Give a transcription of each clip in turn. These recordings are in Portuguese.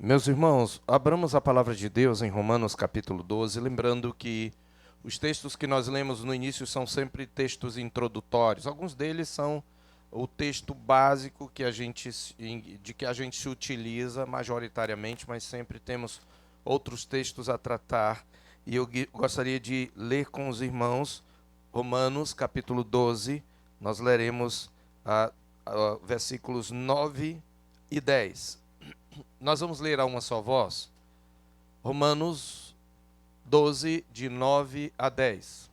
Meus irmãos, abramos a palavra de Deus em Romanos capítulo 12, lembrando que os textos que nós lemos no início são sempre textos introdutórios. Alguns deles são o texto básico de que a gente se utiliza majoritariamente, mas sempre temos outros textos a tratar. E eu gostaria de ler com os irmãos Romanos capítulo 12. Nós leremos versículos 9 e 10. Nós vamos ler a uma só voz. Romanos 12, de 9 a 10.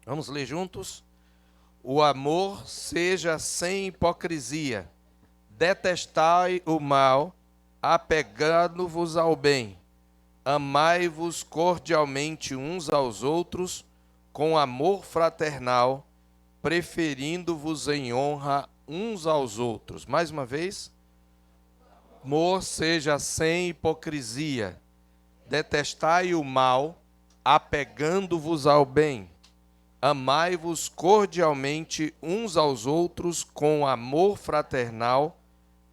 Vamos ler juntos? O amor seja sem hipocrisia. Detestai o mal, apegando-vos ao bem. Amai-vos cordialmente uns aos outros, com amor fraternal, preferindo-vos em honra uns aos outros. Mais uma vez. Amor seja sem hipocrisia. Detestai o mal, apegando-vos ao bem. Amai-vos cordialmente uns aos outros com amor fraternal,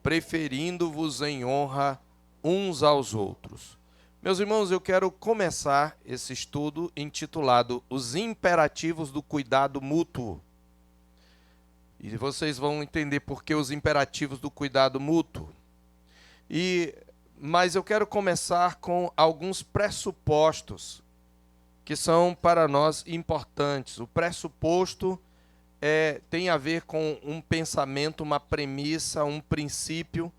preferindo-vos em honra uns aos outros. Meus irmãos, eu quero começar esse estudo intitulado Os Imperativos do Cuidado Mútuo. E vocês vão entender por que os imperativos do cuidado mútuo. Mas eu quero começar com alguns pressupostos que são para nós importantes. O pressuposto tem a ver com um pensamento, uma premissa, um princípio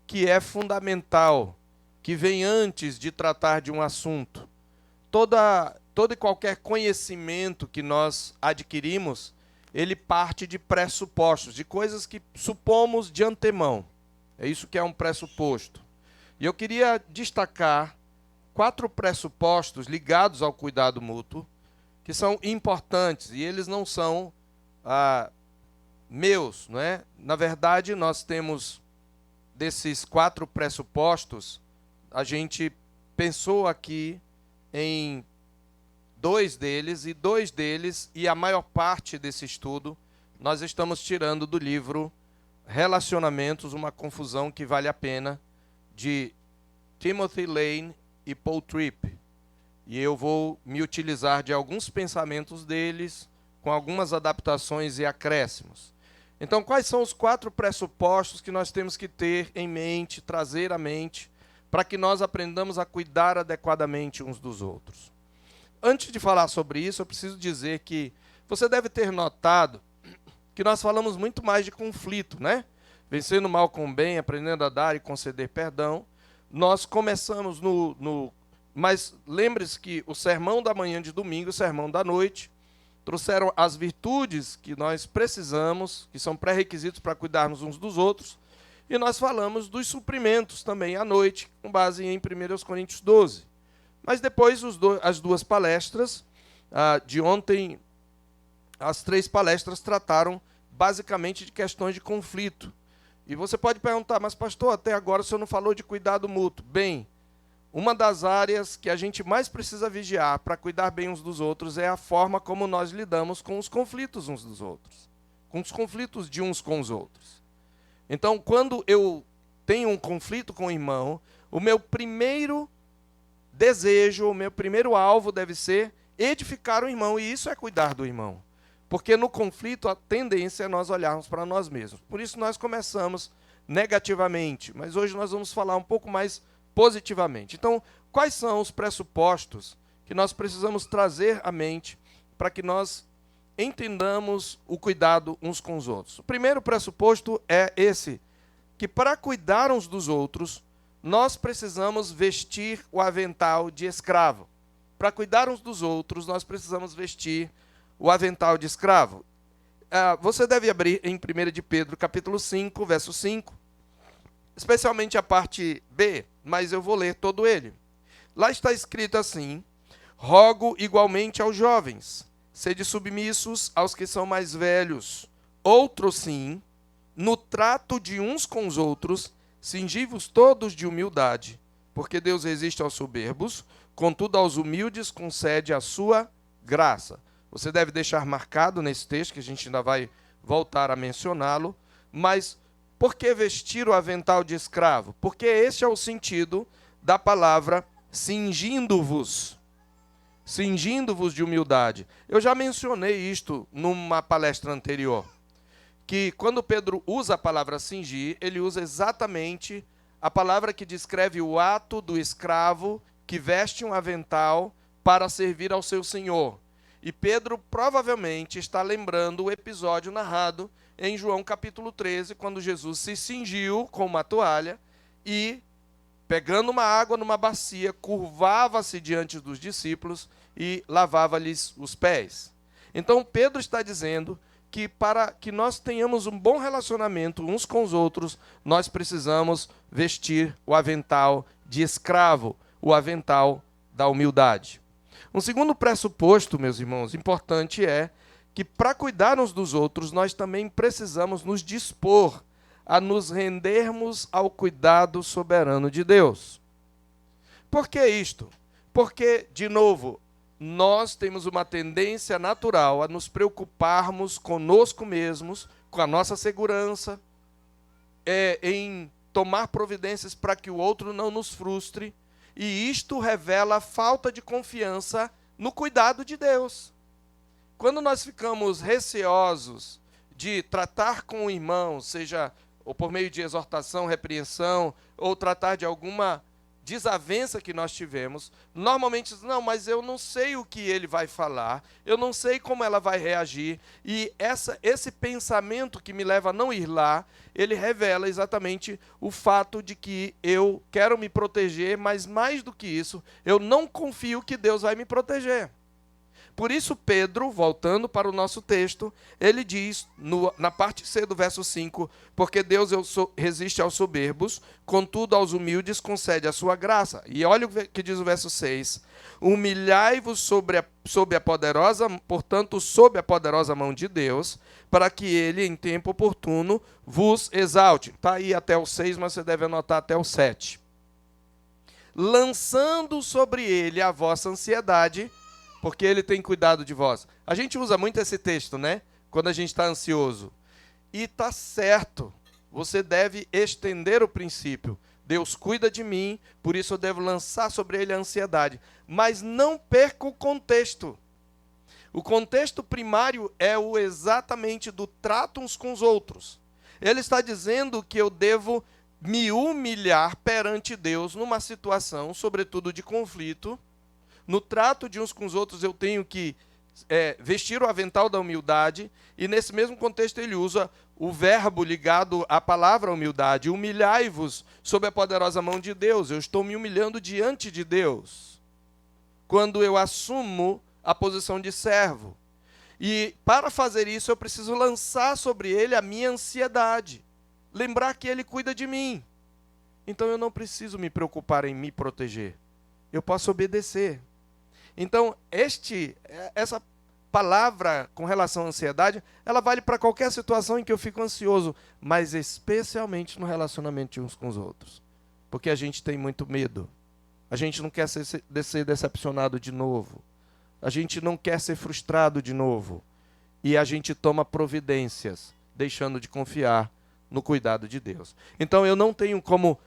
que é fundamental, que vem antes de tratar de um assunto. Todo e qualquer conhecimento que nós adquirimos, ele parte de pressupostos, de coisas que supomos de antemão. É isso que é um pressuposto. E eu queria destacar 4 pressupostos ligados ao cuidado mútuo, que são importantes, e eles não são meus, não é? Na verdade, nós temos, desses 4 pressupostos, a gente pensou aqui em 2 deles, e a maior parte desse estudo, nós estamos tirando do livro Relacionamentos, uma confusão que vale a pena, de Timothy Lane e Paul Tripp. E eu vou me utilizar de alguns pensamentos deles, com algumas adaptações e acréscimos. Então, quais são os 4 pressupostos que nós temos que ter em mente, trazer à mente, para que nós aprendamos a cuidar adequadamente uns dos outros? Antes de falar sobre isso, eu preciso dizer que você deve ter notado que nós falamos muito mais de conflito, né? Vencendo o mal com o bem, aprendendo a dar e conceder perdão. Nós começamos Mas lembre-se que o sermão da manhã de domingo, o sermão da noite, trouxeram as virtudes que nós precisamos, que são pré-requisitos para cuidarmos uns dos outros, e nós falamos dos suprimentos também à noite, com base em 1 Coríntios 12. Mas depois, as 2 palestras de ontem, as 3 palestras trataram basicamente de questões de conflito. E você pode perguntar, mas pastor, até agora o senhor não falou de cuidado mútuo. Bem, uma das áreas que a gente mais precisa vigiar para cuidar bem uns dos outros é a forma como nós lidamos com os conflitos uns dos outros, com os conflitos de uns com os outros. Então, quando eu tenho um conflito com o irmão, o meu primeiro desejo, o meu primeiro alvo deve ser edificar o irmão, e isso é cuidar do irmão. Porque no conflito a tendência é nós olharmos para nós mesmos. Por isso nós começamos negativamente, mas hoje nós vamos falar um pouco mais positivamente. Então, quais são os pressupostos que nós precisamos trazer à mente para que nós entendamos o cuidado uns com os outros? O primeiro pressuposto é esse, que para cuidar uns dos outros, nós precisamos vestir o avental de escravo. Para cuidar uns dos outros, nós precisamos vestir o avental de escravo. Você deve abrir em 1 de Pedro, capítulo 5, verso 5, especialmente a parte B, mas eu vou ler todo ele. Lá está escrito assim: rogo igualmente aos jovens, sede submissos aos que são mais velhos. Outros sim, no trato de uns com os outros, cingi-vos todos de humildade, porque Deus resiste aos soberbos, contudo aos humildes concede a sua graça. Você deve deixar marcado nesse texto, que a gente ainda vai voltar a mencioná-lo, mas Por que vestir o avental de escravo? Porque este é o sentido da palavra cingindo-vos. Cingindo-vos de humildade. Eu já mencionei isto numa palestra anterior, que quando Pedro usa a palavra cingir, ele usa exatamente a palavra que descreve o ato do escravo que veste um avental para servir ao seu senhor. E Pedro provavelmente está lembrando o episódio narrado em João capítulo 13, quando Jesus se cingiu com uma toalha e, pegando uma água numa bacia, curvava-se diante dos discípulos e lavava-lhes os pés. Então Pedro está dizendo que para que nós tenhamos um bom relacionamento uns com os outros, nós precisamos vestir o avental de escravo, o avental da humildade. Um segundo pressuposto, meus irmãos, importante é que para cuidar uns dos outros, nós também precisamos nos dispor a nos rendermos ao cuidado soberano de Deus. Por que isto? Porque, de novo, nós temos uma tendência natural a nos preocuparmos conosco mesmos, com a nossa segurança, em tomar providências para que o outro não nos frustre, e isto revela a falta de confiança no cuidado de Deus. Quando nós ficamos receosos de tratar com o irmão, seja ou por meio de exortação, repreensão, ou tratar de alguma desavença que nós tivemos, normalmente, não, mas eu não sei o que ele vai falar, eu não sei como ela vai reagir, e esse pensamento que me leva a não ir lá, ele revela exatamente o fato de que eu quero me proteger, mas mais do que isso, eu não confio que Deus vai me proteger. Por isso Pedro, voltando para o nosso texto, ele diz, na parte C do verso 5, porque Deus resiste aos soberbos, contudo aos humildes concede a sua graça. E olha o que diz o verso 6, humilhai-vos sob a poderosa mão de Deus, para que ele, em tempo oportuno, vos exalte. Está aí até o 6, mas você deve anotar até o 7. Lançando sobre ele a vossa ansiedade, porque ele tem cuidado de vós. A gente usa muito esse texto, né? Quando a gente está ansioso. E está certo. Você deve estender o princípio. Deus cuida de mim, por isso eu devo lançar sobre ele a ansiedade. Mas não perca o contexto. O contexto primário é o exatamente do trato uns com os outros. Ele está dizendo que eu devo me humilhar perante Deus numa situação, sobretudo de conflito. No trato de uns com os outros, eu tenho que vestir o avental da humildade, e nesse mesmo contexto ele usa o verbo ligado à palavra humildade. Humilhai-vos sob a poderosa mão de Deus. Eu estou me humilhando diante de Deus, quando eu assumo a posição de servo. E para fazer isso, eu preciso lançar sobre ele a minha ansiedade. Lembrar que ele cuida de mim. Então eu não preciso me preocupar em me proteger. Eu posso obedecer. Então, essa palavra com relação à ansiedade, ela vale para qualquer situação em que eu fico ansioso, mas especialmente no relacionamento de uns com os outros. Porque a gente tem muito medo. A gente não quer ser decepcionado de novo. A gente não quer ser frustrado de novo. E a gente toma providências, deixando de confiar no cuidado de Deus. Então, eu não tenho como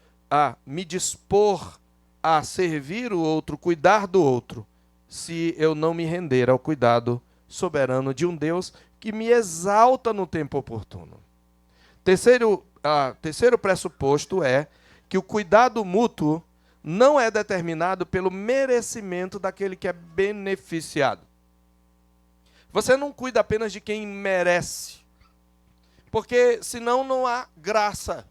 me dispor a servir o outro, cuidar do outro, se eu não me render ao cuidado soberano de um Deus que me exalta no tempo oportuno. Terceiro pressuposto é que o cuidado mútuo não é determinado pelo merecimento daquele que é beneficiado. Você não cuida apenas de quem merece, porque senão não há graça.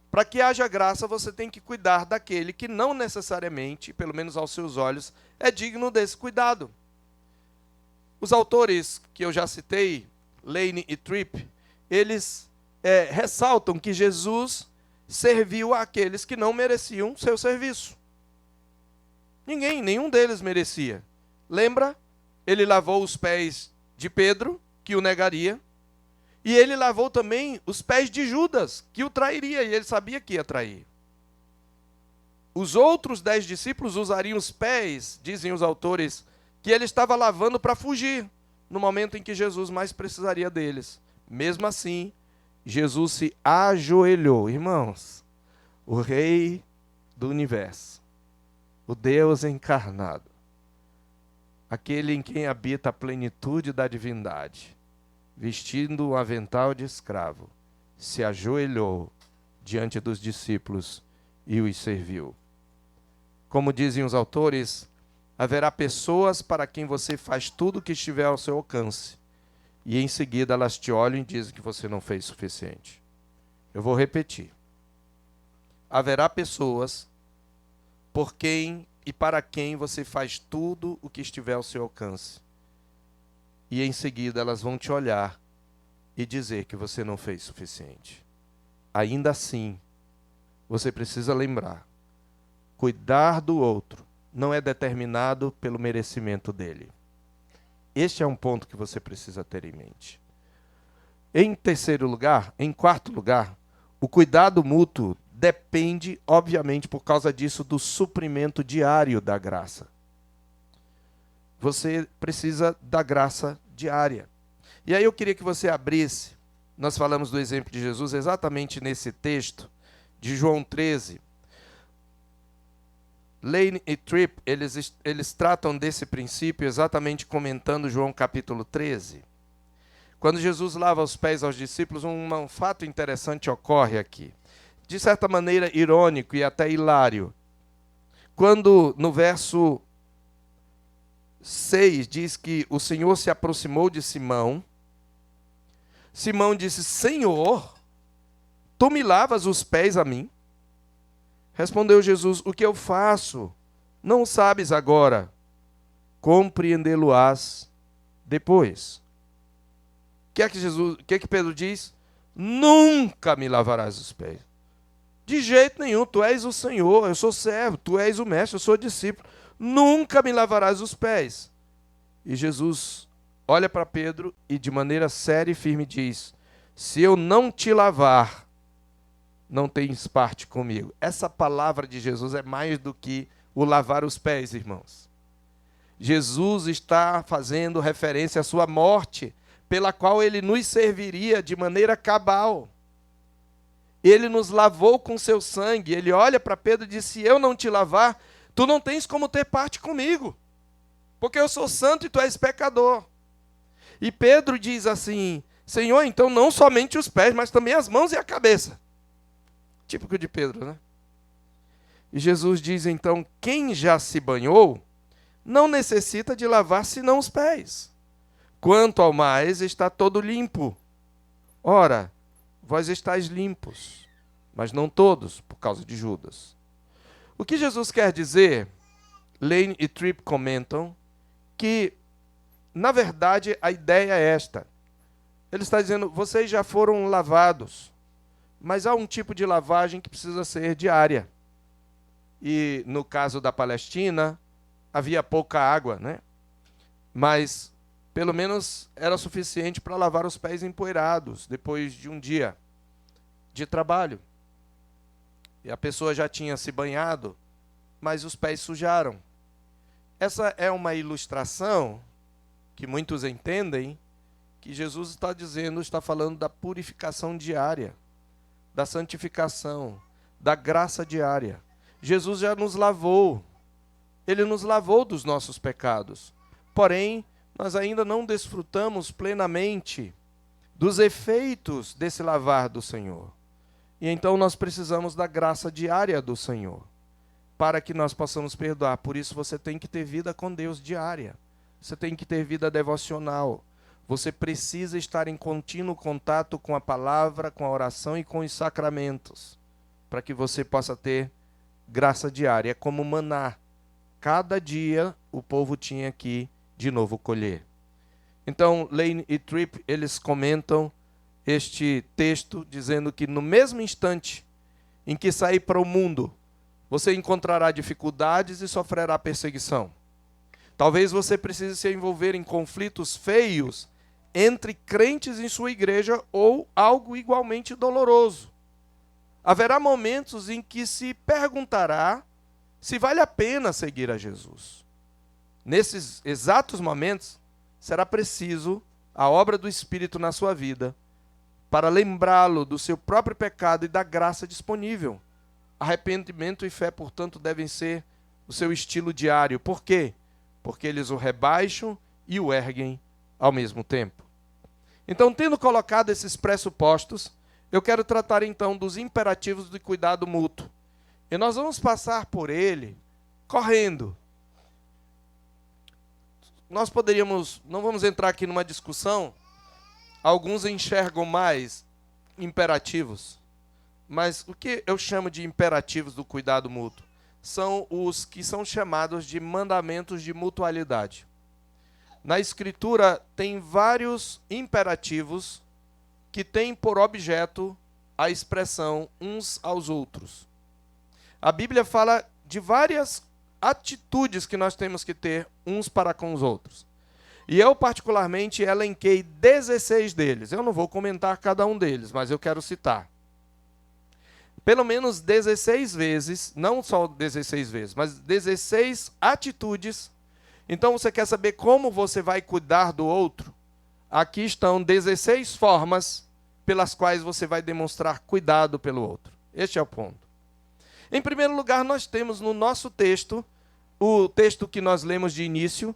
Para que haja graça, você tem que cuidar daquele que não necessariamente, pelo menos aos seus olhos, é digno desse cuidado. Os autores que eu já citei, Lane e Tripp, eles ressaltam que Jesus serviu àqueles que não mereciam seu serviço. Nenhum deles merecia. Lembra? Ele lavou os pés de Pedro, que o negaria, e ele lavou também os pés de Judas, que o trairia, e ele sabia que ia trair. Os outros 10 discípulos usariam os pés, dizem os autores, que ele estava lavando para fugir, no momento em que Jesus mais precisaria deles. Mesmo assim, Jesus se ajoelhou. Irmãos, o Rei do Universo, o Deus encarnado, aquele em quem habita a plenitude da divindade, vestindo um avental de escravo, se ajoelhou diante dos discípulos e os serviu. Como dizem os autores, haverá pessoas para quem você faz tudo o que estiver ao seu alcance, e em seguida elas te olham e dizem que você não fez o suficiente. Eu vou repetir. Haverá pessoas por quem e para quem você faz tudo o que estiver ao seu alcance, e em seguida elas vão te olhar e dizer que você não fez o suficiente. Ainda assim, você precisa lembrar, cuidar do outro não é determinado pelo merecimento dele. Este é um ponto que você precisa ter em mente. Em quarto lugar, o cuidado mútuo depende, obviamente, por causa disso, do suprimento diário da graça. Você precisa da graça diária. E aí eu queria que você abrisse, nós falamos do exemplo de Jesus exatamente nesse texto de João 13. Lane e Tripp, eles tratam desse princípio exatamente comentando João capítulo 13. Quando Jesus lava os pés aos discípulos, um fato interessante ocorre aqui. De certa maneira irônico e até hilário. Quando no verso 6 diz que o Senhor se aproximou de Simão, Simão disse: Senhor, tu me lavas os pés a mim? Respondeu Jesus: o que eu faço não sabes agora, compreendê-lo-ás depois. O que é que Pedro diz? Nunca me lavarás os pés. De jeito nenhum, tu és o Senhor, eu sou servo, tu és o mestre, eu sou discípulo. Nunca me lavarás os pés. E Jesus olha para Pedro e de maneira séria e firme diz: se eu não te lavar, não tens parte comigo. Essa palavra de Jesus é mais do que o lavar os pés, irmãos. Jesus está fazendo referência à sua morte, pela qual ele nos serviria de maneira cabal. Ele nos lavou com seu sangue. Ele olha para Pedro e diz: se eu não te lavar, tu não tens como ter parte comigo, porque eu sou santo e tu és pecador. E Pedro diz assim: Senhor, então não somente os pés, mas também as mãos e a cabeça. Típico de Pedro, né? E Jesus diz então: quem já se banhou, não necessita de lavar senão os pés. Quanto ao mais, está todo limpo. Ora, vós estáis limpos, mas não todos, por causa de Judas. O que Jesus quer dizer, Lane e Tripp comentam, que, na verdade, a ideia é esta. Ele está dizendo: vocês já foram lavados, mas há um tipo de lavagem que precisa ser diária. E, no caso da Palestina, havia pouca água, né? Mas, pelo menos, era suficiente para lavar os pés empoeirados, depois de um dia de trabalho. E a pessoa já tinha se banhado, mas os pés sujaram. Essa é uma ilustração que muitos entendem que Jesus está dizendo, está falando da purificação diária, da santificação, da graça diária. Jesus já nos lavou. Ele nos lavou dos nossos pecados. Porém, nós ainda não desfrutamos plenamente dos efeitos desse lavar do Senhor. E então nós precisamos da graça diária do Senhor, para que nós possamos perdoar. Por isso você tem que ter vida com Deus diária. Você tem que ter vida devocional. Você precisa estar em contínuo contato com a palavra, com a oração e com os sacramentos, para que você possa ter graça diária. É como maná. Cada dia o povo tinha que, de novo, colher. Então, Lane e Tripp, eles comentam este texto dizendo que no mesmo instante em que sair para o mundo, você encontrará dificuldades e sofrerá perseguição. Talvez você precise se envolver em conflitos feios entre crentes em sua igreja ou algo igualmente doloroso. Haverá momentos em que se perguntará se vale a pena seguir a Jesus. Nesses exatos momentos, será preciso a obra do Espírito na sua vida para lembrá-lo do seu próprio pecado e da graça disponível. Arrependimento e fé, portanto, devem ser o seu estilo diário. Por quê? Porque eles o rebaixam e o erguem ao mesmo tempo. Então, tendo colocado esses pressupostos, eu quero tratar então dos imperativos de cuidado mútuo. E nós vamos passar por ele correndo. Nós poderíamos, não vamos entrar aqui numa discussão, alguns enxergam mais imperativos, mas o que eu chamo de imperativos do cuidado mútuo? São os que são chamados de mandamentos de mutualidade. Na Escritura tem vários imperativos que têm por objeto a expressão uns aos outros. A Bíblia fala de várias atitudes que nós temos que ter uns para com os outros. E eu, particularmente, elenquei 16 deles. Eu não vou comentar cada um deles, mas eu quero citar. Pelo menos 16 vezes, não só 16 vezes, mas 16 atitudes. Então, você quer saber como você vai cuidar do outro? Aqui estão 16 formas pelas quais você vai demonstrar cuidado pelo outro. Este é o ponto. Em primeiro lugar, nós temos no nosso texto, o texto que nós lemos de início,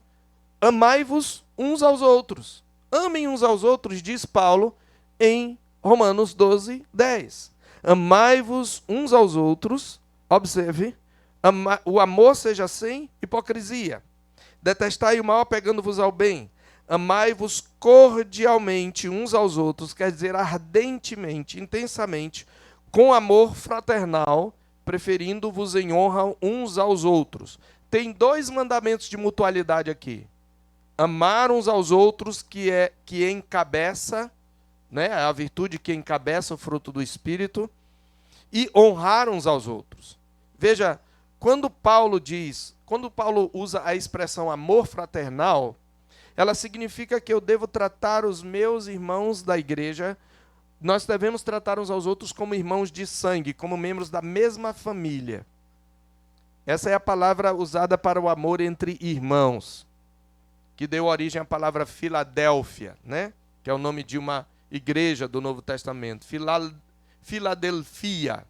amai-vos uns aos outros. Amem uns aos outros, diz Paulo em Romanos 12, 10. Amai-vos uns aos outros, observe, o amor seja sem hipocrisia. Detestai o mal apegando-vos ao bem. Amai-vos cordialmente uns aos outros, quer dizer ardentemente, intensamente, com amor fraternal, preferindo-vos em honra uns aos outros. Tem 2 mandamentos de mutualidade aqui. Amar uns aos outros, que encabeça, né, a virtude que encabeça o fruto do Espírito, e honrar uns aos outros. Veja, quando Paulo usa a expressão amor fraternal, ela significa que eu devo tratar os meus irmãos da igreja, nós devemos tratar uns aos outros como irmãos de sangue, como membros da mesma família. Essa é a palavra usada para o amor entre irmãos, que deu origem à palavra Filadélfia, né? Que é o nome de uma igreja do Novo Testamento. Filadelfia,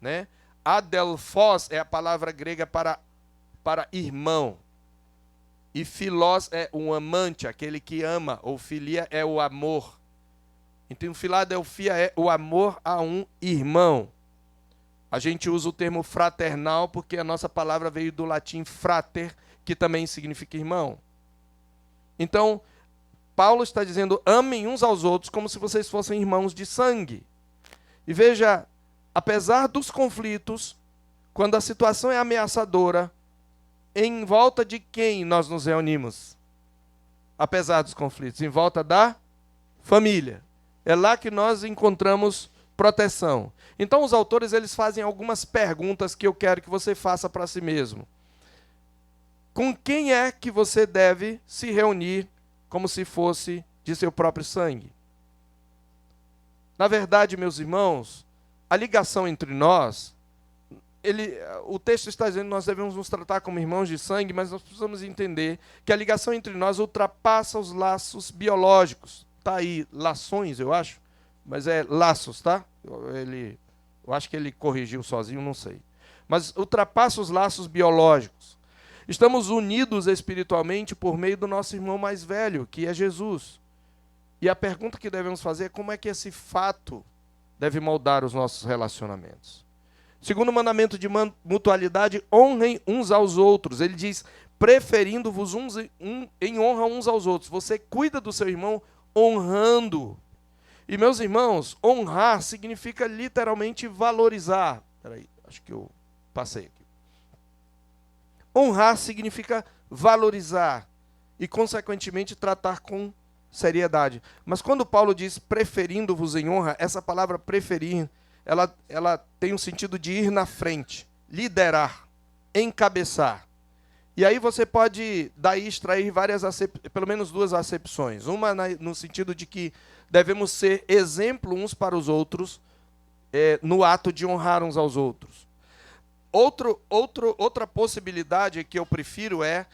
né? Adelphos é a palavra grega para irmão. E filós é um amante, aquele que ama, ou filia é o amor. Então, Filadelfia é o amor a um irmão. A gente usa o termo fraternal porque a nossa palavra veio do latim frater, que também significa irmão. Então, Paulo está dizendo, amem uns aos outros como se vocês fossem irmãos de sangue. E veja, apesar dos conflitos, quando a situação é ameaçadora, em volta de quem nós nos reunimos? Apesar dos conflitos, em volta da família. É lá que nós encontramos proteção. Então, os autores eles fazem algumas perguntas que eu quero que você faça para si mesmo. Com quem é que você deve se reunir como se fosse de seu próprio sangue? Na verdade, meus irmãos, a ligação entre nós, o texto está dizendo que nós devemos nos tratar como irmãos de sangue, mas nós precisamos entender que a ligação entre nós ultrapassa os laços biológicos. Está aí, lações, eu acho, mas é laços, tá? Eu acho que ele corrigiu sozinho, não sei. Mas ultrapassa os laços biológicos. Estamos unidos espiritualmente por meio do nosso irmão mais velho, que é Jesus. E a pergunta que devemos fazer é como é que esse fato deve moldar os nossos relacionamentos. Segundo o mandamento de mutualidade, honrem uns aos outros. Ele diz, preferindo-vos em honra uns aos outros. Você cuida do seu irmão honrando. E, meus irmãos, honrar significa literalmente valorizar. Peraí, acho que eu passei aqui. Honrar significa valorizar e, consequentemente, tratar com seriedade. Mas quando Paulo diz preferindo-vos em honra, essa palavra preferir, ela tem um sentido de ir na frente, liderar, encabeçar. E aí você pode daí extrair pelo menos 2 acepções. Uma no sentido de que devemos ser exemplo uns para os outros no ato de honrar uns aos outros. Outra possibilidade que eu prefiro é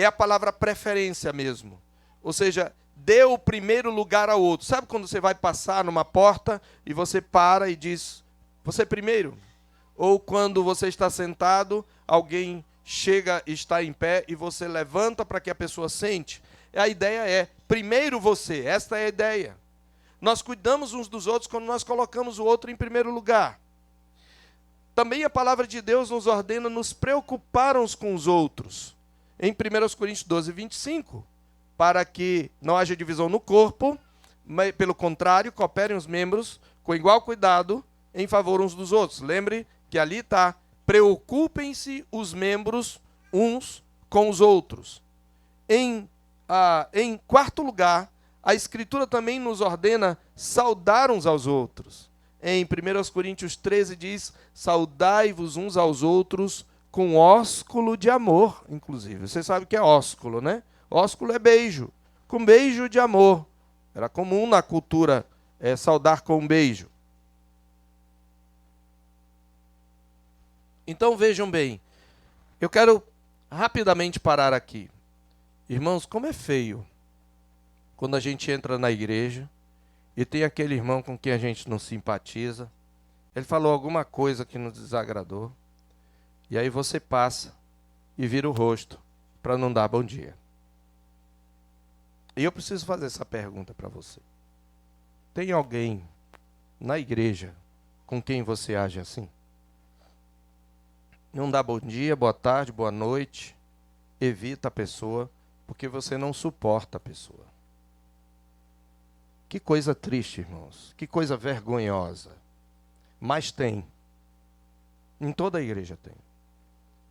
a palavra preferência mesmo. Ou seja, dê o primeiro lugar ao outro. Sabe quando você vai passar numa porta e você para e diz, você primeiro? Ou quando você está sentado, alguém chega e está em pé e você levanta para que a pessoa sente. A ideia é, primeiro você, esta é a ideia. Nós cuidamos uns dos outros quando nós colocamos o outro em primeiro lugar. Também a palavra de Deus nos ordena nos preocupar uns com os outros. Em 1 Coríntios 12, 25, para que não haja divisão no corpo, mas, pelo contrário, cooperem os membros com igual cuidado em favor uns dos outros. Lembre que ali está, preocupem-se os membros uns com os outros. Em quarto lugar, a Escritura também nos ordena saudar uns aos outros. Em 1 Coríntios 13 diz, saudai-vos uns aos outros com ósculo de amor, inclusive. Você sabe o que é ósculo, né? Ósculo é beijo, com beijo de amor. Era comum na cultura saudar com um beijo. Então vejam bem, eu quero rapidamente parar aqui. Irmãos, como é feio quando a gente entra na igreja e tem aquele irmão com quem a gente não simpatiza, ele falou alguma coisa que nos desagradou, e aí você passa e vira o rosto para não dar bom dia. E eu preciso fazer essa pergunta para você. Tem alguém na igreja com quem você age assim? Não dá bom dia, boa tarde, boa noite, evita a pessoa, porque você não suporta a pessoa. Que coisa triste, irmãos. Que coisa vergonhosa. Mas tem. Em toda a igreja tem.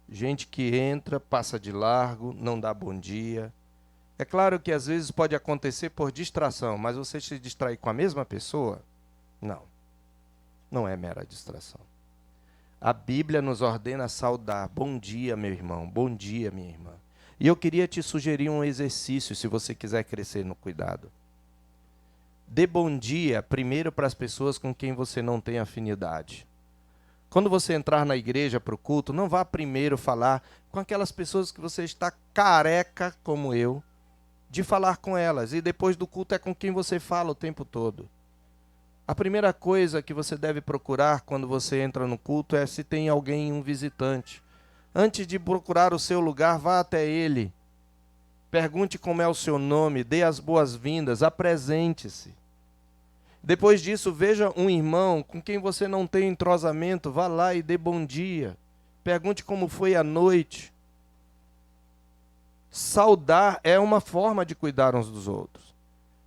Gente que entra, passa de largo, não dá bom dia. É claro que às vezes pode acontecer por distração, mas você se distrai com a mesma pessoa? Não. Não é mera distração. A Bíblia nos ordena saudar. Bom dia, meu irmão. Bom dia, minha irmã. E eu queria te sugerir um exercício, se você quiser crescer no cuidado. Dê bom dia primeiro para as pessoas com quem você não tem afinidade. Quando você entrar na igreja para o culto, não vá primeiro falar com aquelas pessoas que você está careca, como eu, de falar com elas. E depois do culto é com quem você fala o tempo todo. A primeira coisa que você deve procurar quando você entra no culto é se tem alguém, um visitante. Antes de procurar o seu lugar, vá até ele. Pergunte como é o seu nome, dê as boas-vindas, apresente-se. Depois disso, veja um irmão com quem você não tem entrosamento, vá lá e dê bom dia. Pergunte como foi a noite. Saudar é uma forma de cuidar uns dos outros.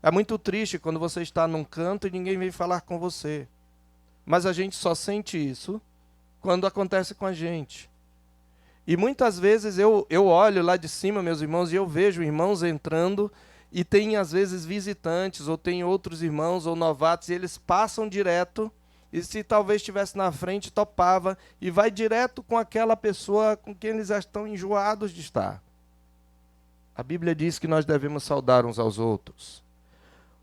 É muito triste quando você está num canto e ninguém vem falar com você. Mas a gente só sente isso quando acontece com a gente. E muitas vezes eu olho lá de cima, meus irmãos, e eu vejo irmãos entrando e tem às vezes visitantes, ou tem outros irmãos ou novatos, e eles passam direto, e se talvez estivesse na frente, topava, e vai direto com aquela pessoa com quem eles já estão enjoados de estar. A Bíblia diz que nós devemos saudar uns aos outros.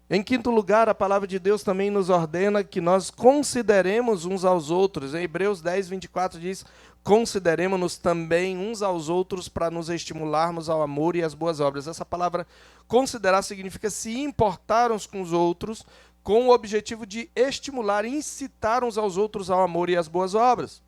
Em quinto lugar, a palavra de Deus também nos ordena que nós consideremos uns aos outros. Em Hebreus 10, 24 diz, consideremos-nos também uns aos outros para nos estimularmos ao amor e às boas obras. Essa palavra considerar significa se importar uns com os outros com o objetivo de estimular e incitar uns aos outros ao amor e às boas obras.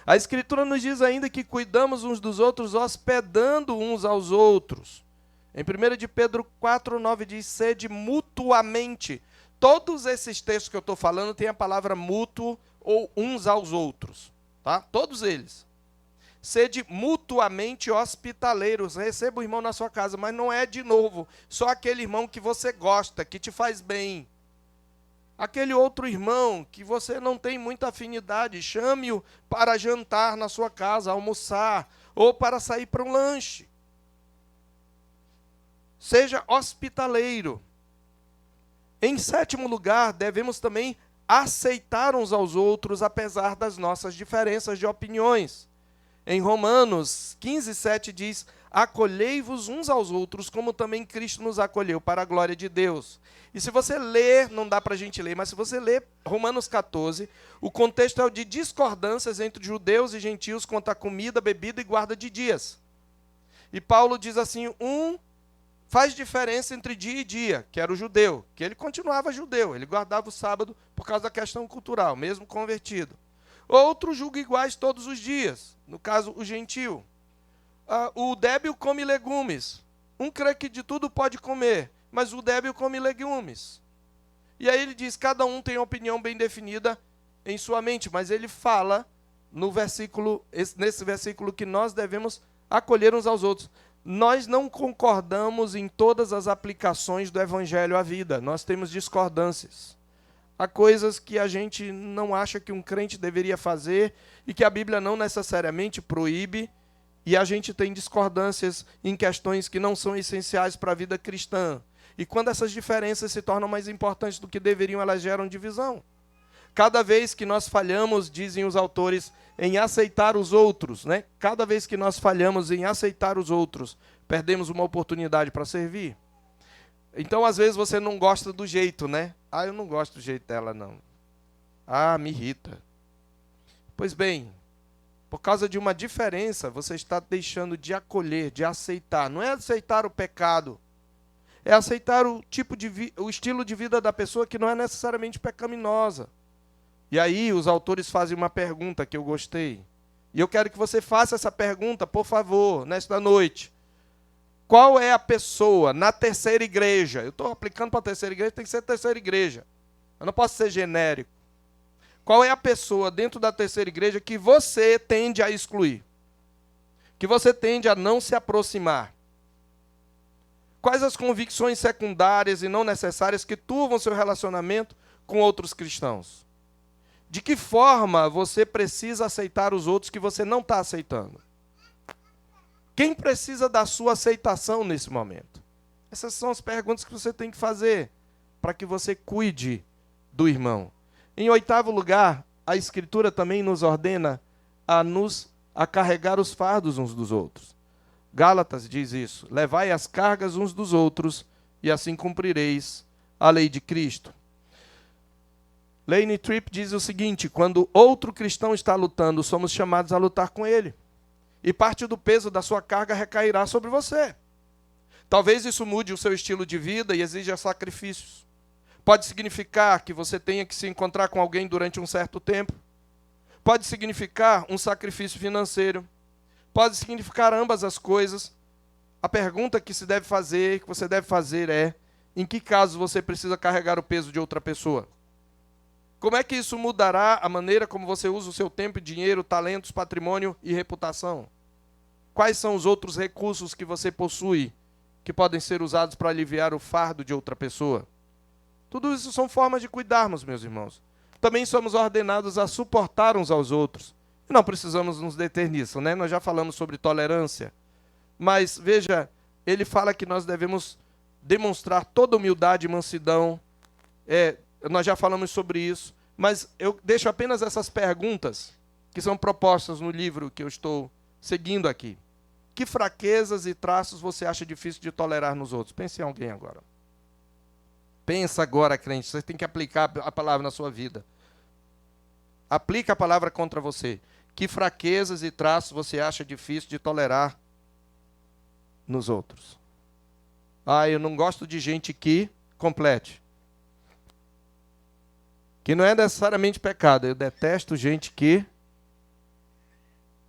A Escritura nos diz ainda que cuidamos uns dos outros hospedando uns aos outros. Em 1 de Pedro 4,9 diz, sede mutuamente. Todos esses textos que eu estou falando têm a palavra mútuo ou uns aos outros. Tá? Todos eles. Sede mutuamente hospitaleiros. Receba o irmão na sua casa, mas não é de novo só aquele irmão que você gosta, que te faz bem. Aquele outro irmão que você não tem muita afinidade, chame-o para jantar na sua casa, almoçar, ou para sair para um lanche. Seja hospitaleiro. Em sétimo lugar, devemos também aceitar uns aos outros, apesar das nossas diferenças de opiniões. Em Romanos 15, 7 diz, acolhei-vos uns aos outros, como também Cristo nos acolheu, para a glória de Deus. E se você ler, não dá para a gente ler, mas se você ler Romanos 14, o contexto é o de discordâncias entre judeus e gentios quanto à comida, bebida e guarda de dias. E Paulo diz assim, um Faz diferença entre dia e dia, que era o judeu, que ele continuava judeu, ele guardava o sábado por causa da questão cultural, mesmo convertido. Outro julga iguais todos os dias, no caso o gentio. O débil come legumes. Um crê que de tudo pode comer, mas o débil come legumes. E aí ele diz, cada um tem uma opinião bem definida em sua mente, mas ele fala nesse versículo que nós devemos acolher uns aos outros. Nós não concordamos em todas as aplicações do evangelho à vida, nós temos discordâncias. Há coisas que a gente não acha que um crente deveria fazer e que a Bíblia não necessariamente proíbe, e a gente tem discordâncias em questões que não são essenciais para a vida cristã. E quando essas diferenças se tornam mais importantes do que deveriam, elas geram divisão. Cada vez que nós falhamos, dizem os autores, em aceitar os outros, né? Cada vez que nós falhamos em aceitar os outros, perdemos uma oportunidade para servir. Então, às vezes, você não gosta do jeito, né? Eu não gosto do jeito dela, não. Me irrita. Pois bem, por causa de uma diferença, você está deixando de acolher, de aceitar. Não é aceitar o pecado, é aceitar o estilo de vida da pessoa que não é necessariamente pecaminosa. E aí os autores fazem uma pergunta que eu gostei. E eu quero que você faça essa pergunta, por favor, nesta noite. Qual é a pessoa na terceira igreja? Eu estou aplicando para a terceira igreja, tem que ser terceira igreja. Eu não posso ser genérico. Qual é a pessoa dentro da terceira igreja que você tende a excluir? Que você tende a não se aproximar? Quais as convicções secundárias e não necessárias que turvam seu relacionamento com outros cristãos? De que forma você precisa aceitar os outros que você não está aceitando? Quem precisa da sua aceitação nesse momento? Essas são as perguntas que você tem que fazer para que você cuide do irmão. Em oitavo lugar, a Escritura também nos ordena a carregar os fardos uns dos outros. Gálatas diz isso: levai as cargas uns dos outros e assim cumprireis a lei de Cristo. Lane Tripp diz o seguinte: quando outro cristão está lutando, somos chamados a lutar com ele. E parte do peso da sua carga recairá sobre você. Talvez isso mude o seu estilo de vida e exija sacrifícios. Pode significar que você tenha que se encontrar com alguém durante um certo tempo. Pode significar um sacrifício financeiro. Pode significar ambas as coisas. A pergunta que você deve fazer é: em que caso você precisa carregar o peso de outra pessoa? Como é que isso mudará a maneira como você usa o seu tempo, dinheiro, talentos, patrimônio e reputação? Quais são os outros recursos que você possui que podem ser usados para aliviar o fardo de outra pessoa? Tudo isso são formas de cuidarmos, meus irmãos. Também somos ordenados a suportar uns aos outros. E não precisamos nos deter nisso, né? Nós já falamos sobre tolerância. Mas, veja, ele fala que nós devemos demonstrar toda humildade e mansidão. Nós já falamos sobre isso, mas eu deixo apenas essas perguntas que são propostas no livro que eu estou seguindo aqui. Que fraquezas e traços você acha difícil de tolerar nos outros? Pense em alguém agora. Pensa agora, crente, você tem que aplicar a palavra na sua vida. Aplica a palavra contra você. Que fraquezas e traços você acha difícil de tolerar nos outros? Eu não gosto de gente que... Complete. Que não é necessariamente pecado. Eu detesto gente que...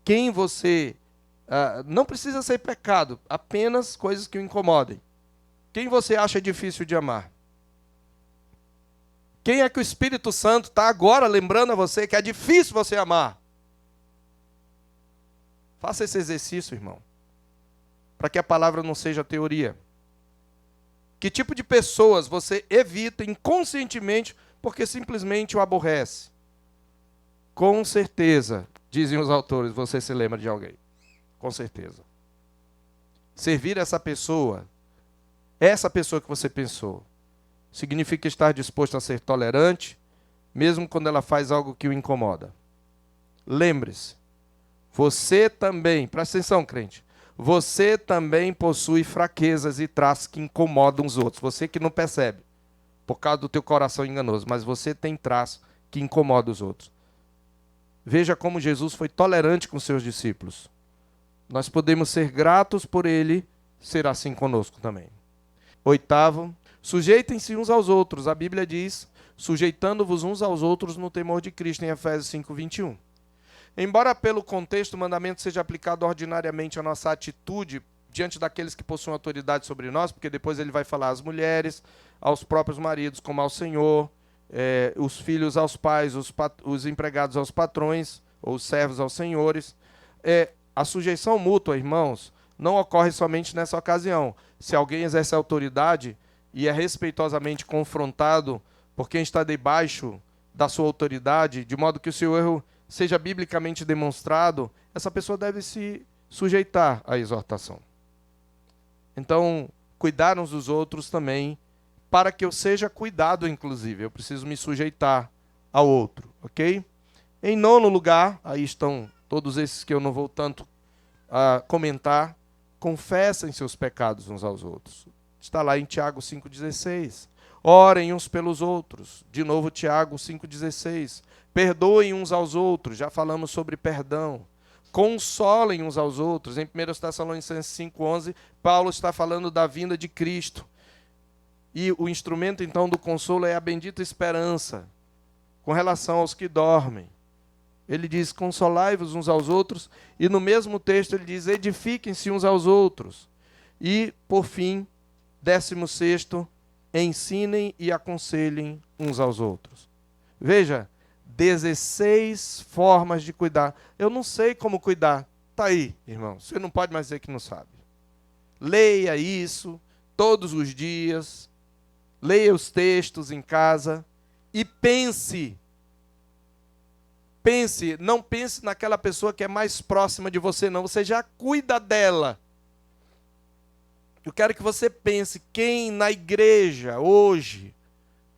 Quem você... não precisa ser pecado, apenas coisas que o incomodem. Quem você acha difícil de amar? Quem é que o Espírito Santo está agora lembrando a você que é difícil você amar? Faça esse exercício, irmão, para que a palavra não seja teoria. Que tipo de pessoas você evita inconscientemente porque simplesmente o aborrece? Com certeza, dizem os autores, você se lembra de alguém. Com certeza. Servir essa pessoa que você pensou, significa estar disposto a ser tolerante, mesmo quando ela faz algo que o incomoda. Lembre-se, você também, presta atenção, crente, você também possui fraquezas e traços que incomodam os outros. Você que não percebe, por causa do teu coração enganoso, mas você tem traços que incomodam os outros. Veja como Jesus foi tolerante com seus discípulos. Nós podemos ser gratos por ele ser assim conosco também. Oitavo, sujeitem-se uns aos outros. A Bíblia diz, sujeitando-vos uns aos outros no temor de Cristo, em Efésios 5:21. Embora pelo contexto o mandamento seja aplicado ordinariamente à nossa atitude diante daqueles que possuem autoridade sobre nós, porque depois ele vai falar às mulheres, aos próprios maridos como ao Senhor, os filhos aos pais, os empregados aos patrões, ou os servos aos senhores. A sujeição mútua, irmãos, não ocorre somente nessa ocasião. Se alguém exerce autoridade e é respeitosamente confrontado por quem está debaixo da sua autoridade, de modo que o seu erro seja biblicamente demonstrado, essa pessoa deve se sujeitar à exortação. Então, cuidar uns dos outros também, para que eu seja cuidado, inclusive. Eu preciso me sujeitar ao outro, ok? Em nono lugar, aí estão todos esses que eu não vou tanto comentar, confessem seus pecados uns aos outros. Está lá em Tiago 5,16. Orem uns pelos outros. De novo, Tiago 5,16. Perdoem uns aos outros. Já falamos sobre perdão. Consolem uns aos outros. Em 1 Tessalonicenses 5,11, Paulo está falando da vinda de Cristo. E o instrumento, então, do consolo é a bendita esperança, com relação aos que dormem. Ele diz, consolai-vos uns aos outros. E no mesmo texto ele diz, edifiquem-se uns aos outros. E, por fim, 16º, ensinem e aconselhem uns aos outros. Veja, 16 formas de cuidar. Eu não sei como cuidar. Está aí, irmão. Você não pode mais dizer que não sabe. Leia isso todos os dias. Leia os textos em casa. E pense. Pense, não pense naquela pessoa que é mais próxima de você, não. Você já cuida dela. Eu quero que você pense quem na igreja hoje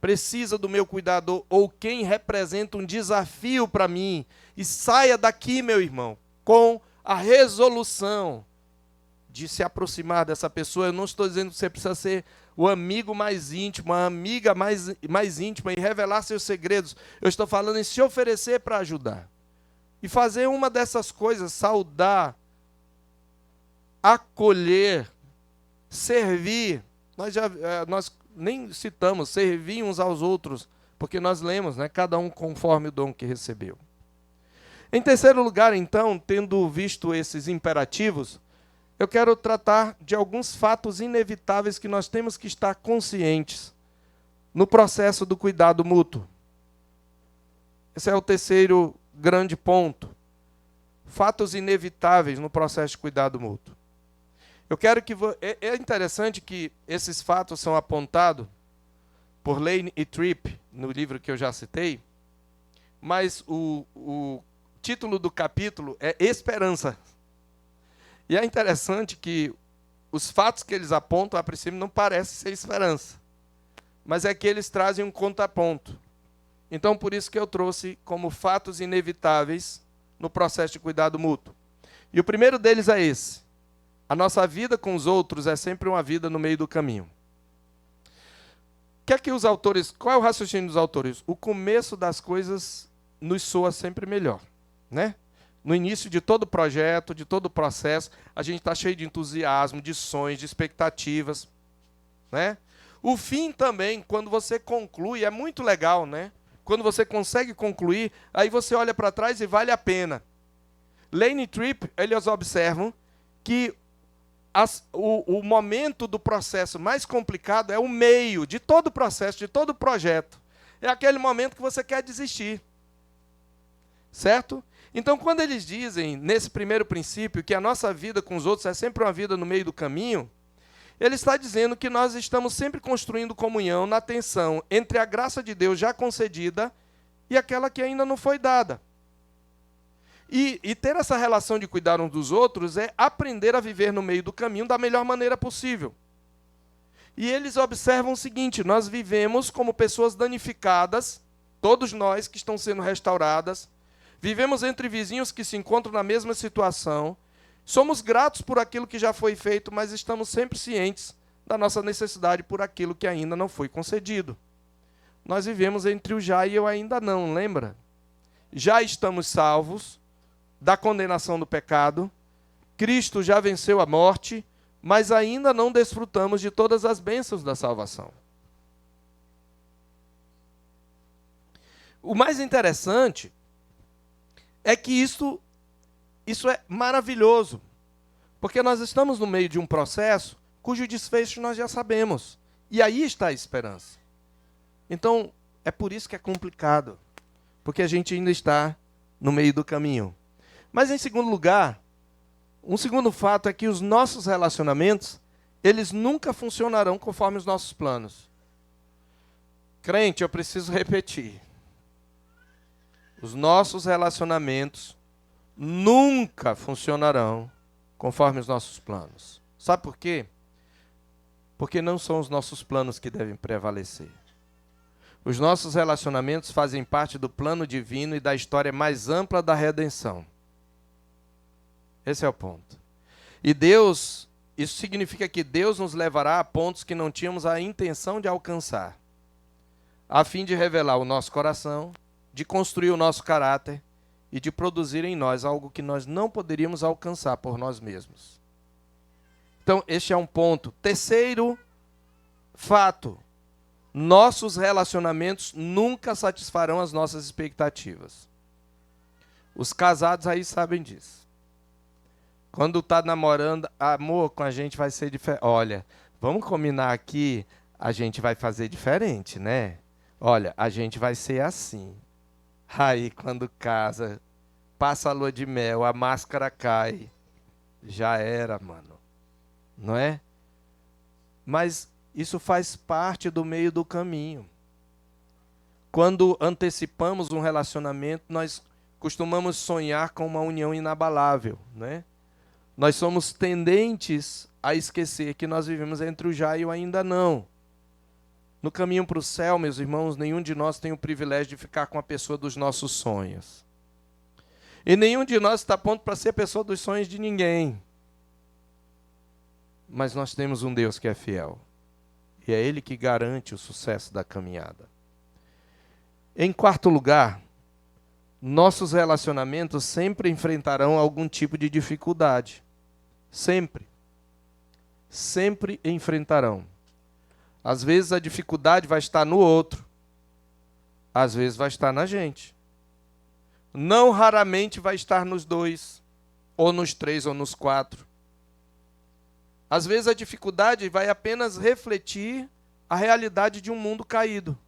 precisa do meu cuidado ou quem representa um desafio para mim. E saia daqui, meu irmão, com a resolução de se aproximar dessa pessoa. Eu não estou dizendo que você precisa ser o amigo mais íntimo, a amiga mais íntima e revelar seus segredos. Eu estou falando em se oferecer para ajudar. E fazer uma dessas coisas, acolher, servir. Nós nem citamos servir uns aos outros, porque nós lemos, né, cada um conforme o dom que recebeu. Em terceiro lugar, então, tendo visto esses imperativos, eu quero tratar de alguns fatos inevitáveis que nós temos que estar conscientes no processo do cuidado mútuo. Esse é o terceiro grande ponto. Fatos inevitáveis no processo de cuidado mútuo. Eu quero que... É interessante que esses fatos são apontados por Lane e Tripp, no livro que eu já citei, mas o título do capítulo é Esperança. E é interessante que os fatos que eles apontam, a princípio, não parecem ser esperança, mas é que eles trazem um contraponto. Então, por isso que eu trouxe como fatos inevitáveis no processo de cuidado mútuo. E o primeiro deles é esse. A nossa vida com os outros é sempre uma vida no meio do caminho. Qual é o raciocínio dos autores? O começo das coisas nos soa sempre melhor, né? No início de todo projeto, de todo processo, a gente está cheio de entusiasmo, de sonhos, de expectativas, né? O fim também, quando você conclui, é muito legal, né? Quando você consegue concluir, aí você olha para trás e vale a pena. Lane e Tripp, eles observam que o momento do processo mais complicado é o meio de todo o processo, de todo o projeto. É aquele momento que você quer desistir. Certo? Então, quando eles dizem, nesse primeiro princípio, que a nossa vida com os outros é sempre uma vida no meio do caminho, ele está dizendo que nós estamos sempre construindo comunhão na tensão entre a graça de Deus já concedida e aquela que ainda não foi dada. E ter essa relação de cuidar uns dos outros é aprender a viver no meio do caminho da melhor maneira possível. E eles observam o seguinte, nós vivemos como pessoas danificadas, todos nós que estão sendo restauradas, vivemos entre vizinhos que se encontram na mesma situação, somos gratos por aquilo que já foi feito, mas estamos sempre cientes da nossa necessidade por aquilo que ainda não foi concedido. Nós vivemos entre o já e o ainda não, lembra? Já estamos salvos da condenação do pecado, Cristo já venceu a morte, mas ainda não desfrutamos de todas as bênçãos da salvação. O mais interessante é que isso é maravilhoso, porque nós estamos no meio de um processo cujo desfecho nós já sabemos. E aí está a esperança. Então, é por isso que é complicado, porque a gente ainda está no meio do caminho. Mas, em segundo lugar, um segundo fato é que os nossos relacionamentos, eles nunca funcionarão conforme os nossos planos. Crente, eu preciso repetir. Os nossos relacionamentos nunca funcionarão conforme os nossos planos. Sabe por quê? Porque não são os nossos planos que devem prevalecer. Os nossos relacionamentos fazem parte do plano divino e da história mais ampla da redenção. Esse é o ponto. E Deus, isso significa que Deus nos levará a pontos que não tínhamos a intenção de alcançar, a fim de revelar o nosso coração, de construir o nosso caráter e de produzir em nós algo que nós não poderíamos alcançar por nós mesmos. Então, este é um ponto. Terceiro fato: nossos relacionamentos nunca satisfarão as nossas expectativas. Os casados aí sabem disso. Quando está namorando, amor, com a gente vai ser diferente. Olha, vamos combinar aqui, a gente vai fazer diferente, né? Olha, a gente vai ser assim. Aí, quando casa, passa a lua de mel, a máscara cai. Já era, mano. Não é? Mas isso faz parte do meio do caminho. Quando antecipamos um relacionamento, nós costumamos sonhar com uma união inabalável, né? Nós somos tendentes a esquecer que nós vivemos entre o já e o ainda não. No caminho para o céu, meus irmãos, nenhum de nós tem o privilégio de ficar com a pessoa dos nossos sonhos. E nenhum de nós está pronto para ser a pessoa dos sonhos de ninguém. Mas nós temos um Deus que é fiel. E é Ele que garante o sucesso da caminhada. Em quarto lugar, nossos relacionamentos sempre enfrentarão algum tipo de dificuldade. Sempre. Sempre enfrentarão. Às vezes a dificuldade vai estar no outro. Às vezes vai estar na gente. Não raramente vai estar nos dois, ou nos três, ou nos quatro. Às vezes a dificuldade vai apenas refletir a realidade de um mundo caído.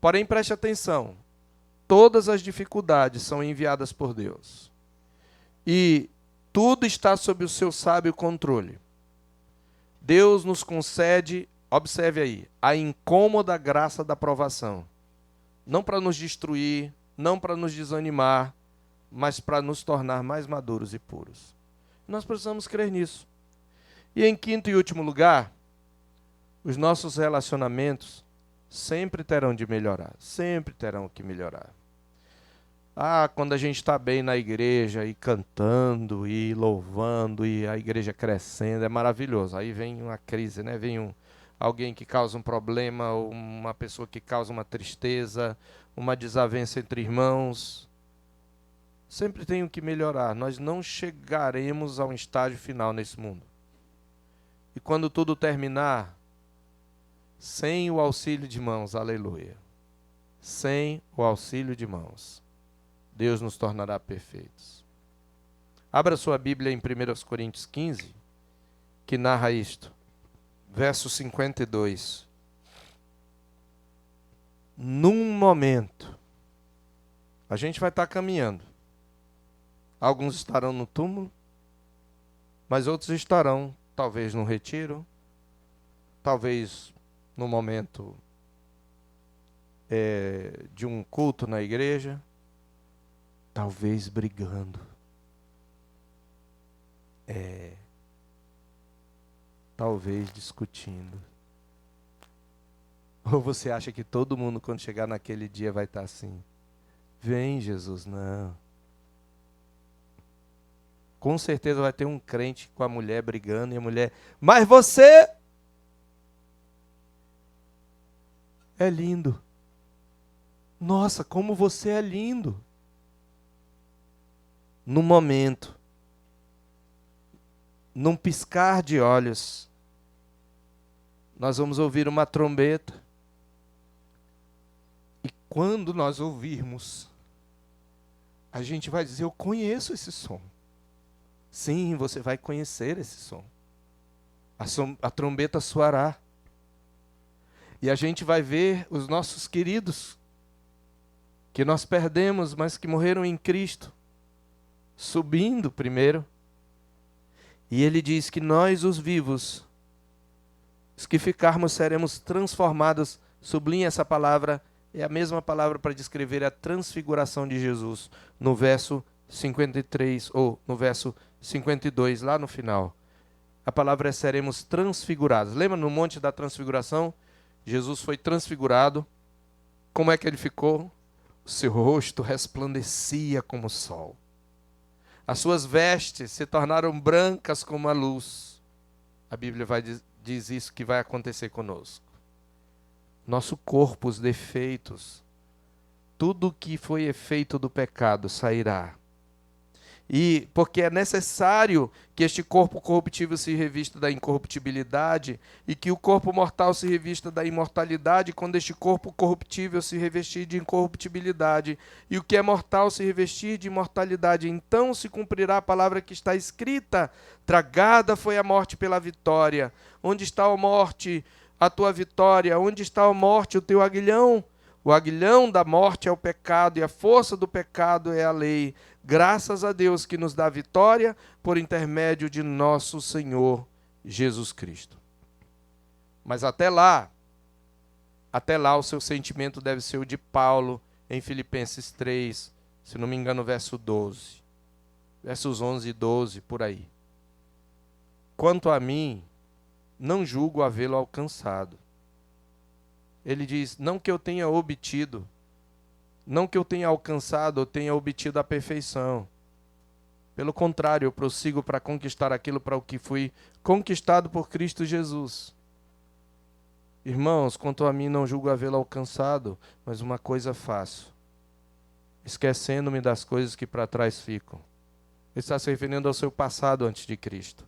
Porém, preste atenção. Todas as dificuldades são enviadas por Deus. E tudo está sob o seu sábio controle. Deus nos concede, observe aí, a incômoda graça da provação. Não para nos destruir, não para nos desanimar, mas para nos tornar mais maduros e puros. Nós precisamos crer nisso. E em quinto e último lugar, os nossos relacionamentos sempre terão de melhorar, sempre terão que melhorar. Quando a gente está bem na igreja, e cantando, e louvando, e a igreja crescendo, é maravilhoso. Aí vem uma crise, né? Vem alguém que causa um problema, uma pessoa que causa uma tristeza, uma desavença entre irmãos. Sempre tem que melhorar. Nós não chegaremos a um estágio final nesse mundo. E quando tudo terminar, sem o auxílio de mãos, aleluia, sem o auxílio de mãos, Deus nos tornará perfeitos. Abra sua Bíblia em 1 Coríntios 15, que narra isto. Verso 52. Num momento, a gente vai estar caminhando. Alguns estarão no túmulo, mas outros estarão, talvez, no retiro, talvez no momento de um culto na igreja, talvez brigando. Talvez discutindo. Ou você acha que todo mundo, quando chegar naquele dia, vai estar assim? Vem, Jesus, não. Com certeza vai ter um crente com a mulher brigando, e a mulher, mas você é lindo. Nossa, como você é lindo. No momento, num piscar de olhos, nós vamos ouvir uma trombeta. E quando nós ouvirmos, a gente vai dizer: eu conheço esse som. Sim, você vai conhecer esse som. A trombeta soará. E a gente vai ver os nossos queridos, que nós perdemos, mas que morreram em Cristo, subindo primeiro. E ele diz que nós, os vivos, os que ficarmos, seremos transformados. Sublinha essa palavra, é a mesma palavra para descrever a transfiguração de Jesus, no verso 53, ou no verso 52, lá no final. A palavra é: seremos transfigurados. Lembra no Monte da Transfiguração? Jesus foi transfigurado. Como é que ele ficou? O seu rosto resplandecia como o sol. As suas vestes se tornaram brancas como a luz. A Bíblia diz isso que vai acontecer conosco. Nosso corpo, os defeitos, tudo que foi efeito do pecado sairá. E porque é necessário que este corpo corruptível se revista da incorruptibilidade e que o corpo mortal se revista da imortalidade, quando este corpo corruptível se revestir de incorruptibilidade e o que é mortal se revestir de imortalidade, então se cumprirá a palavra que está escrita: tragada foi a morte pela vitória. Onde está a morte, a tua vitória? Onde está a morte, o teu aguilhão? O aguilhão da morte é o pecado e a força do pecado é a lei. Graças a Deus que nos dá vitória por intermédio de nosso Senhor Jesus Cristo. Mas até lá o seu sentimento deve ser o de Paulo em Filipenses 3, se não me engano, verso 12. Versos 11 e 12, por aí. Quanto a mim, não julgo havê-lo alcançado. Ele diz: não que eu tenha obtido, não que eu tenha alcançado ou tenha obtido a perfeição. Pelo contrário, eu prossigo para conquistar aquilo para o que fui conquistado por Cristo Jesus. Irmãos, quanto a mim, não julgo havê-lo alcançado, mas uma coisa faço, esquecendo-me das coisas que para trás ficam. Ele está se referindo ao seu passado antes de Cristo.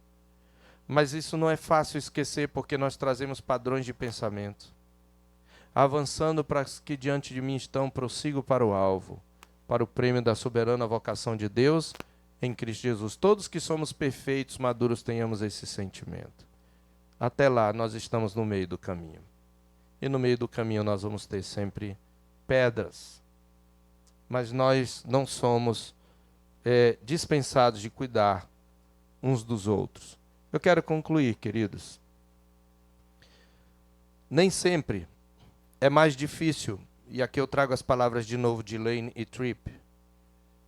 Mas isso não é fácil esquecer, porque nós trazemos padrões de pensamento. Avançando para os que diante de mim estão, prossigo para o alvo, para o prêmio da soberana vocação de Deus em Cristo Jesus. Todos que somos perfeitos, maduros, tenhamos esse sentimento. Até lá, nós estamos no meio do caminho. E no meio do caminho nós vamos ter sempre pedras. Mas nós não somos dispensados de cuidar uns dos outros. Eu quero concluir, queridos. Nem sempre é mais difícil, e aqui eu trago as palavras de novo de Lane e Tripp,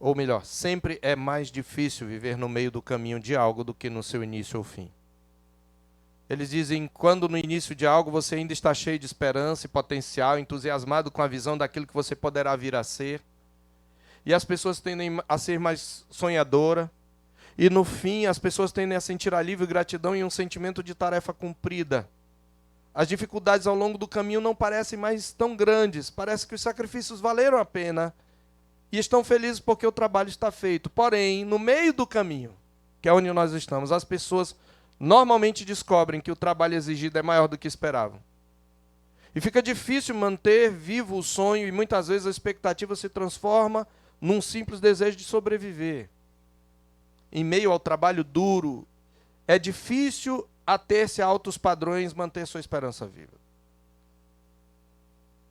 ou melhor, sempre é mais difícil viver no meio do caminho de algo do que no seu início ou fim. Eles dizem: quando no início de algo você ainda está cheio de esperança e potencial, entusiasmado com a visão daquilo que você poderá vir a ser, e as pessoas tendem a ser mais sonhadora, e no fim as pessoas tendem a sentir alívio, gratidão e um sentimento de tarefa cumprida. As dificuldades ao longo do caminho não parecem mais tão grandes. Parece que os sacrifícios valeram a pena. E estão felizes porque o trabalho está feito. Porém, no meio do caminho, que é onde nós estamos, as pessoas normalmente descobrem que o trabalho exigido é maior do que esperavam. E fica difícil manter vivo o sonho e muitas vezes a expectativa se transforma num simples desejo de sobreviver. Em meio ao trabalho duro, é difícil ater-se a altos padrões, manter sua esperança viva.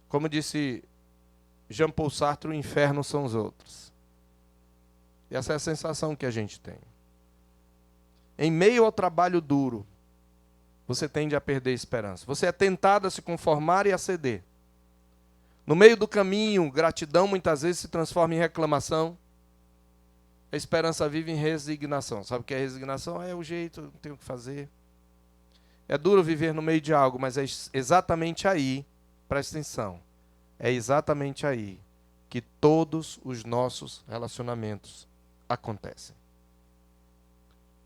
Como disse Jean Paul Sartre, o inferno são os outros. E essa é a sensação que a gente tem. Em meio ao trabalho duro, você tende a perder a esperança. Você é tentado a se conformar e a ceder. No meio do caminho, gratidão muitas vezes se transforma em reclamação. A esperança vive em resignação. Sabe o que é resignação? É o jeito, não tenho o que fazer. É duro viver no meio de algo, mas é exatamente aí, presta atenção, é exatamente aí que todos os nossos relacionamentos acontecem.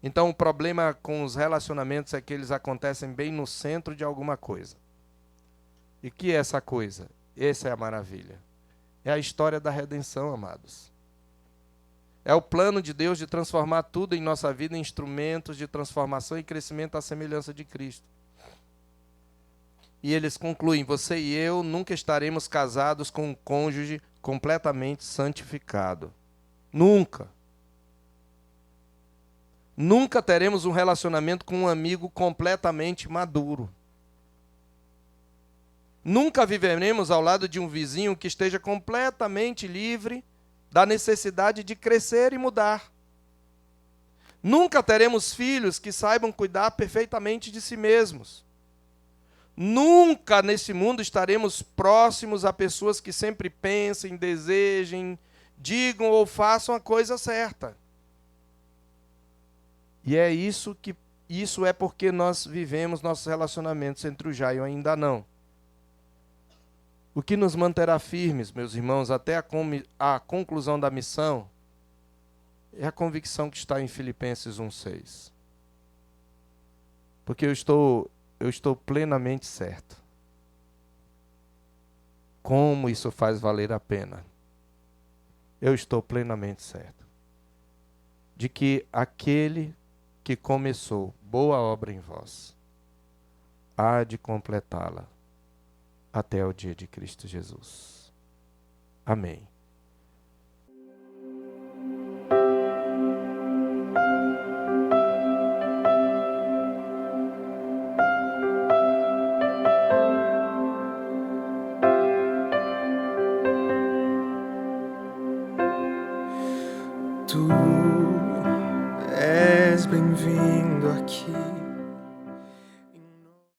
Então o problema com os relacionamentos é que eles acontecem bem no centro de alguma coisa. E o que é essa coisa? Essa é a maravilha. É a história da redenção, amados. É o plano de Deus de transformar tudo em nossa vida em instrumentos de transformação e crescimento à semelhança de Cristo. E eles concluem: você e eu nunca estaremos casados com um cônjuge completamente santificado. Nunca. Nunca teremos um relacionamento com um amigo completamente maduro. Nunca viveremos ao lado de um vizinho que esteja completamente livre da necessidade de crescer e mudar. Nunca teremos filhos que saibam cuidar perfeitamente de si mesmos. Nunca nesse mundo estaremos próximos a pessoas que sempre pensem, desejem, digam ou façam a coisa certa. E é isso é porque nós vivemos nossos relacionamentos entre o já e o ainda não. O que nos manterá firmes, meus irmãos, até a conclusão da missão, é a convicção que está em Filipenses 1:6. Porque eu estou plenamente certo. Como isso faz valer a pena? Eu estou plenamente certo de que aquele que começou boa obra em vós há de completá-la até o dia de Cristo Jesus. Amém.